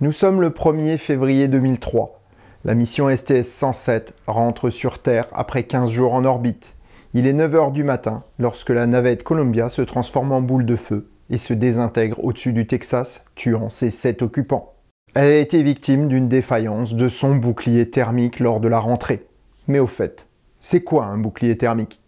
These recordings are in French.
Nous sommes le 1er février 2003. La mission STS-107 rentre sur Terre après 15 jours en orbite. Il est 9 h du matin lorsque la navette Columbia se transforme en boule de feu et se désintègre au-dessus du Texas, tuant ses 7 occupants. Elle a été victime d'une défaillance de son bouclier thermique lors de la rentrée. Mais au fait, c'est quoi un bouclier thermique ?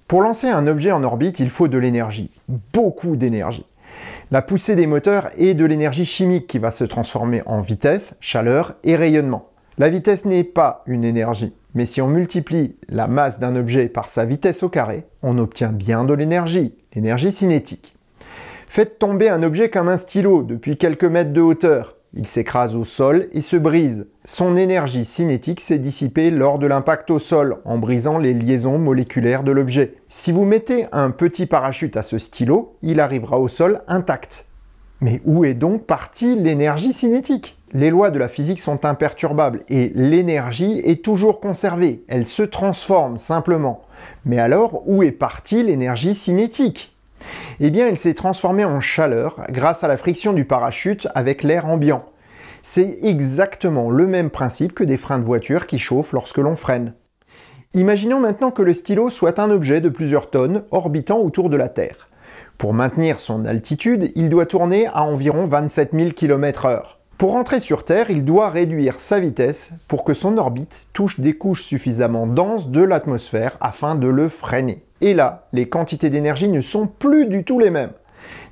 Pour lancer un objet en orbite, il faut de l'énergie, beaucoup d'énergie. La poussée des moteurs est de l'énergie chimique qui va se transformer en vitesse, chaleur et rayonnement. La vitesse n'est pas une énergie, mais si on multiplie la masse d'un objet par sa vitesse au carré, on obtient bien de l'énergie, l'énergie cinétique. Faites tomber un objet comme un stylo depuis quelques mètres de hauteur. Il s'écrase au sol et se brise. Son énergie cinétique s'est dissipée lors de l'impact au sol, en brisant les liaisons moléculaires de l'objet. Si vous mettez un petit parachute à ce stylo, il arrivera au sol intact. Mais où est donc partie l'énergie cinétique ? Les lois de la physique sont imperturbables et l'énergie est toujours conservée. Elle se transforme simplement. Mais alors, où est partie l'énergie cinétique ? Eh bien, elle s'est transformée en chaleur grâce à la friction du parachute avec l'air ambiant. C'est exactement le même principe que des freins de voiture qui chauffent lorsque l'on freine. Imaginons maintenant que le stylo soit un objet de plusieurs tonnes orbitant autour de la Terre. Pour maintenir son altitude, il doit tourner à environ 27 000 km/h. Pour rentrer sur Terre, il doit réduire sa vitesse pour que son orbite touche des couches suffisamment denses de l'atmosphère afin de le freiner. Et là, les quantités d'énergie ne sont plus du tout les mêmes.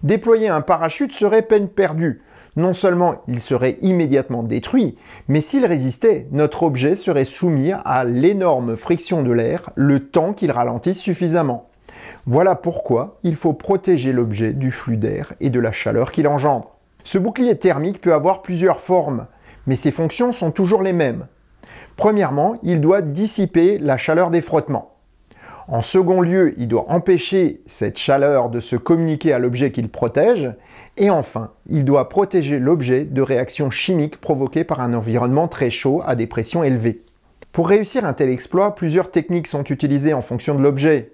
Déployer un parachute serait peine perdue. Non seulement il serait immédiatement détruit, mais s'il résistait, notre objet serait soumis à l'énorme friction de l'air le temps qu'il ralentisse suffisamment. Voilà pourquoi il faut protéger l'objet du flux d'air et de la chaleur qu'il engendre. Ce bouclier thermique peut avoir plusieurs formes, mais ses fonctions sont toujours les mêmes. Premièrement, il doit dissiper la chaleur des frottements. En second lieu, il doit empêcher cette chaleur de se communiquer à l'objet qu'il protège. Et enfin, il doit protéger l'objet de réactions chimiques provoquées par un environnement très chaud à des pressions élevées. Pour réussir un tel exploit, plusieurs techniques sont utilisées en fonction de l'objet,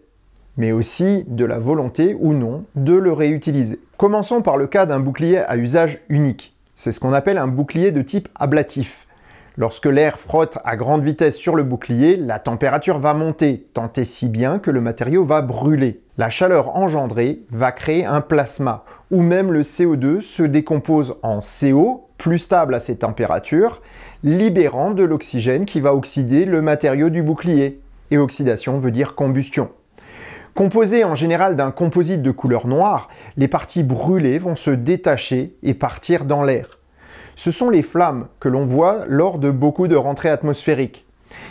mais aussi de la volonté ou non de le réutiliser. Commençons par le cas d'un bouclier à usage unique. C'est ce qu'on appelle un bouclier de type ablatif. Lorsque l'air frotte à grande vitesse sur le bouclier, la température va monter, tant et si bien que le matériau va brûler. La chaleur engendrée va créer un plasma, où même le CO2 se décompose en CO, plus stable à ces températures, libérant de l'oxygène qui va oxyder le matériau du bouclier. Et oxydation veut dire combustion. Composé en général d'un composite de couleur noire, les parties brûlées vont se détacher et partir dans l'air. Ce sont les flammes que l'on voit lors de beaucoup de rentrées atmosphériques.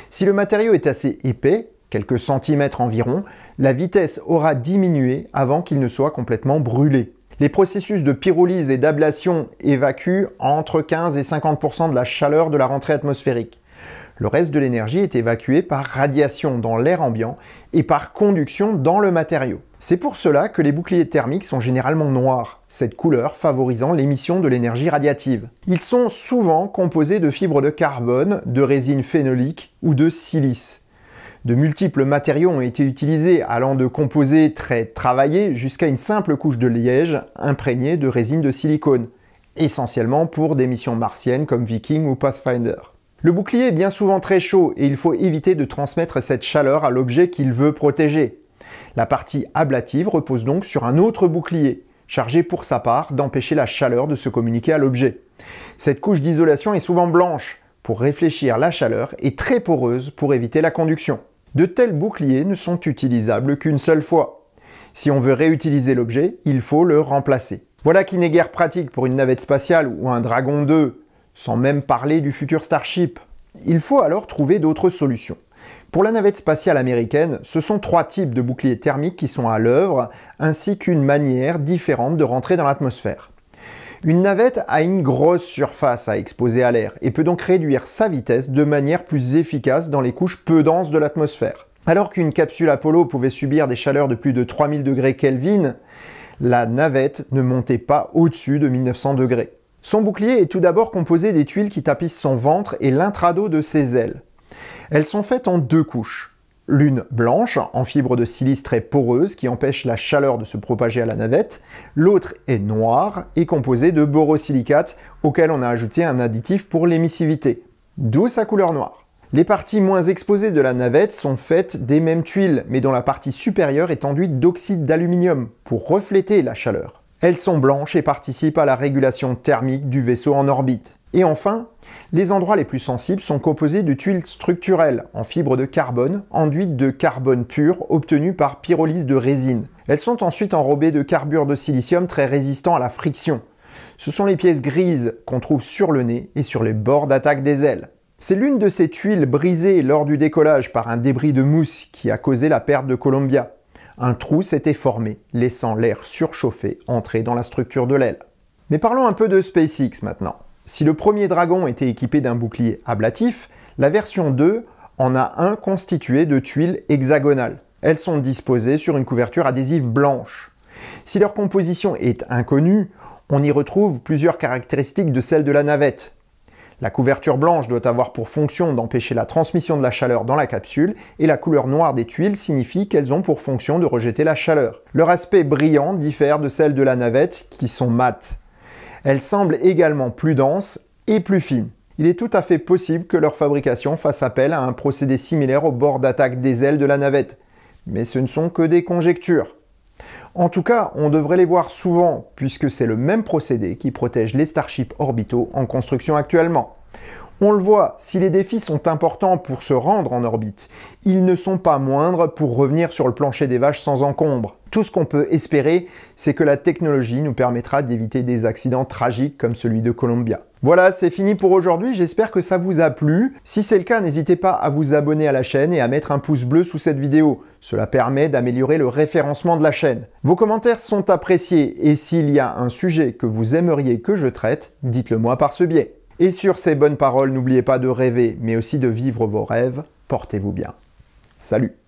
Si le matériau est assez épais, quelques centimètres environ, la vitesse aura diminué avant qu'il ne soit complètement brûlé. Les processus de pyrolyse et d'ablation évacuent entre 15 et 50% de la chaleur de la rentrée atmosphérique. Le reste de l'énergie est évacué par radiation dans l'air ambiant et par conduction dans le matériau. C'est pour cela que les boucliers thermiques sont généralement noirs, cette couleur favorisant l'émission de l'énergie radiative. Ils sont souvent composés de fibres de carbone, de résine phénolique ou de silice. De multiples matériaux ont été utilisés, allant de composés très travaillés jusqu'à une simple couche de liège imprégnée de résine de silicone, essentiellement pour des missions martiennes comme Viking ou Pathfinder. Le bouclier est bien souvent très chaud et il faut éviter de transmettre cette chaleur à l'objet qu'il veut protéger. La partie ablative repose donc sur un autre bouclier, chargé pour sa part d'empêcher la chaleur de se communiquer à l'objet. Cette couche d'isolation est souvent blanche pour réfléchir la chaleur et très poreuse pour éviter la conduction. De tels boucliers ne sont utilisables qu'une seule fois. Si on veut réutiliser l'objet, il faut le remplacer. Voilà qui n'est guère pratique pour une navette spatiale ou un Dragon 2, sans même parler du futur Starship. Il faut alors trouver d'autres solutions. Pour la navette spatiale américaine, ce sont 3 types de boucliers thermiques qui sont à l'œuvre, ainsi qu'une manière différente de rentrer dans l'atmosphère. Une navette a une grosse surface à exposer à l'air et peut donc réduire sa vitesse de manière plus efficace dans les couches peu denses de l'atmosphère. Alors qu'une capsule Apollo pouvait subir des chaleurs de plus de 3000 degrés Kelvin, la navette ne montait pas au-dessus de 1900 degrés. Son bouclier est tout d'abord composé des tuiles qui tapissent son ventre et l'intrado de ses ailes. Elles sont faites en deux couches. L'une blanche, en fibre de silice très poreuse qui empêche la chaleur de se propager à la navette. L'autre est noire et composée de borosilicate auquel on a ajouté un additif pour l'émissivité, d'où sa couleur noire. Les parties moins exposées de la navette sont faites des mêmes tuiles, mais dont la partie supérieure est enduite d'oxyde d'aluminium pour refléter la chaleur. Elles sont blanches et participent à la régulation thermique du vaisseau en orbite. Et enfin, les endroits les plus sensibles sont composés de tuiles structurelles en fibre de carbone, enduites de carbone pur obtenu par pyrolyse de résine. Elles sont ensuite enrobées de carbure de silicium très résistant à la friction. Ce sont les pièces grises qu'on trouve sur le nez et sur les bords d'attaque des ailes. C'est l'une de ces tuiles brisées lors du décollage par un débris de mousse qui a causé la perte de Columbia. Un trou s'était formé, laissant l'air surchauffé entrer dans la structure de l'aile. Mais parlons un peu de SpaceX maintenant. Si le premier Dragon était équipé d'un bouclier ablatif, la version 2 en a un constitué de tuiles hexagonales. Elles sont disposées sur une couverture adhésive blanche. Si leur composition est inconnue, on y retrouve plusieurs caractéristiques de celles de la navette. La couverture blanche doit avoir pour fonction d'empêcher la transmission de la chaleur dans la capsule et la couleur noire des tuiles signifie qu'elles ont pour fonction de rejeter la chaleur. Leur aspect brillant diffère de celles de la navette qui sont mates. Elles semblent également plus denses et plus fines. Il est tout à fait possible que leur fabrication fasse appel à un procédé similaire au bord d'attaque des ailes de la navette, mais ce ne sont que des conjectures. En tout cas, on devrait les voir souvent, puisque c'est le même procédé qui protège les Starships orbitaux en construction actuellement. On le voit, si les défis sont importants pour se rendre en orbite, ils ne sont pas moindres pour revenir sur le plancher des vaches sans encombre. Tout ce qu'on peut espérer, c'est que la technologie nous permettra d'éviter des accidents tragiques comme celui de Columbia. Voilà, c'est fini pour aujourd'hui, j'espère que ça vous a plu. Si c'est le cas, n'hésitez pas à vous abonner à la chaîne et à mettre un pouce bleu sous cette vidéo. Cela permet d'améliorer le référencement de la chaîne. Vos commentaires sont appréciés et s'il y a un sujet que vous aimeriez que je traite, dites-le moi par ce biais. Et sur ces bonnes paroles, n'oubliez pas de rêver, mais aussi de vivre vos rêves. Portez-vous bien. Salut!